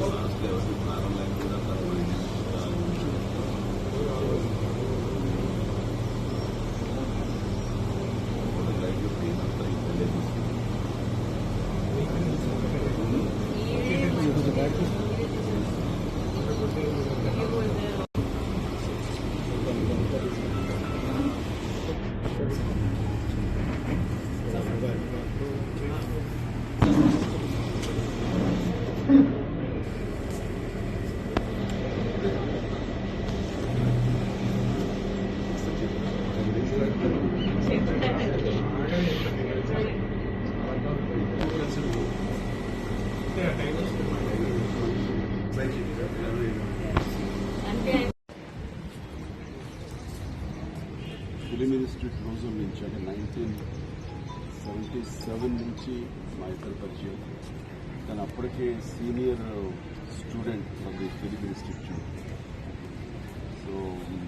Last ఎవరికి ప్రారంభం లేకుండా ఫిలిం ఇన్స్టిట్యూట్ రోజుల నుంచి అంటే 1977 నుంచి మా ఇద్దరు పరిచయం. కానీ అప్పటికే senior student from the film institute. So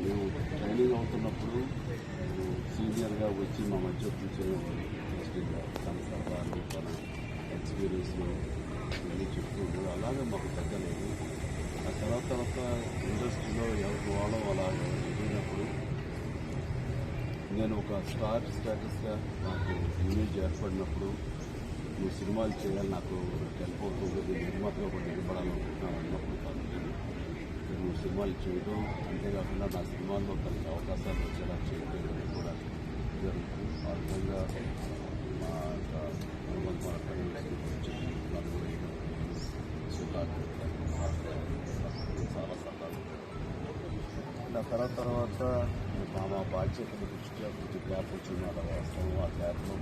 మేము ట్రైనింగ్ అవుతున్నప్పుడు సీనియర్గా వచ్చి మా మధ్య కూర్చొని ఇంట్రెస్టింగ్గా తన సలహాలు తన ఎక్స్పీరియన్స్లు ఇవన్నీ చెప్తూ ఉండేది. అలాగే మాకు తగ్గలేదు. ఆ తర్వాత ఇండస్ట్రీలో ఎవరికి వాళ్ళో అలాగే ఎదిగినప్పుడు నేను ఒక స్టార్ స్టేటస్గా నాకు ఇమేజ్ ఏర్పడినప్పుడు నువ్వు సినిమాలు చేయాలి, నాకు హెల్ప్ అవుతుంది, నిర్మాతగా కూడా నిలబడాలనుకుంటున్నాను అన్నప్పుడు నువ్వు సినిమాలు చేయడం అంతేకాకుండా నా సినిమాల్లో తనకి అవకాశాలు వచ్చేలా చేయడం కూడా జరుగుతుంది. ఆ విధంగా మా చాలా సలహాలు. ఆ తర్వాత మా బాధ్యతల దృష్ట్యా కొంచెం గ్యాప్ వచ్చింది. అలా వాస్తవం ఆ గ్యాప్లో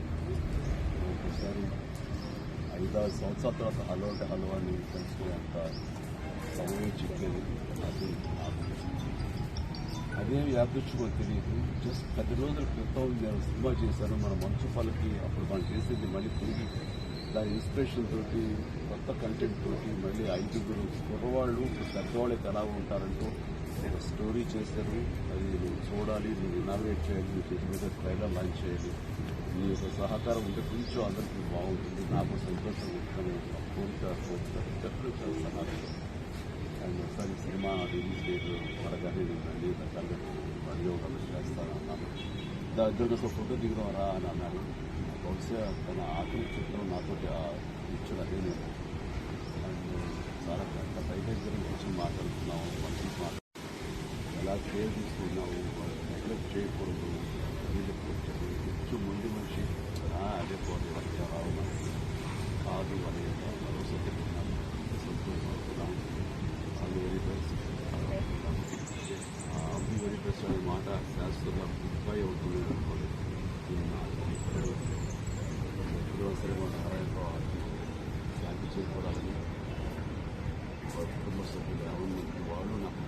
ఒకసారి 5-6 సంవత్సరాల తర్వాత హలో అంటే హలో అని తెలుసుకునేంత సమయం చిక్కేది. అది అదే యాదృచ్ఛికో తెలియదు. జస్ట్ 10 రోజుల క్రితం నేను సినిమా చేశాను మన మంచు పల్లకి. అప్పుడు మనం చేసేది మళ్ళీ తిరిగి దాని ఇన్స్పిరేషన్ తోటి కొత్త కంటెంట్ తోటి మళ్ళీ 5 కుర్రవాళ్ళు పెద్దవాళ్ళకి ఎలా ఉంటారంటూ ఒక స్టోరీ చేశారు. అది నువ్వు చూడాలి, నువ్వు ఇనాగ్రేట్ చేయాలి, నీ చేతి మీద ట్రైలర్ లాంచ్ చేయాలి, నీ యొక్క సహకారం ఉంటే కొంచెం అందరికీ బాగుంటుంది, నాకు సంతోషం ఉంటుంది కోరిక చెప్పలు చేస్తున్నారు. అండ్ ఒకసారి సినిమా రిలీజ్ డేట్ త్వరగానే నేను అన్ని రకాలుగా వినియోగాలు చేస్తానన్నాను. ఇద్దరు ఫోటో దిగుదామరా అని అన్నాడు. బహుశా తన ఆఖరి చిత్రం నాతో ఇచ్చిన అదే నేను. అండ్ చాలా బయట ఇద్దరు గురించి మాట్లాడుతున్నాము, మంచి ఎలా కేర్ తీసుకున్నావు, నెగ్లెక్ట్ చేయకూడదు, కొంచెం ముందు మనిషి అదే పోటీ రావు కాదు అనే భరోసా పెట్టుకున్నాను. సంతోషపడుతున్నాను. అది వెరీ బెస్ట్ వెరీ బెస్ట్ అనే మాట శాశ్వతంగా గుడ్బై అవుతుంది అనుకోలేదు. ఎప్పుడో సరే మా నారాయణరావు శాంతి చేకూడాలని కుటుంబ సభ్యులు ఎవరు వాళ్ళు నాకు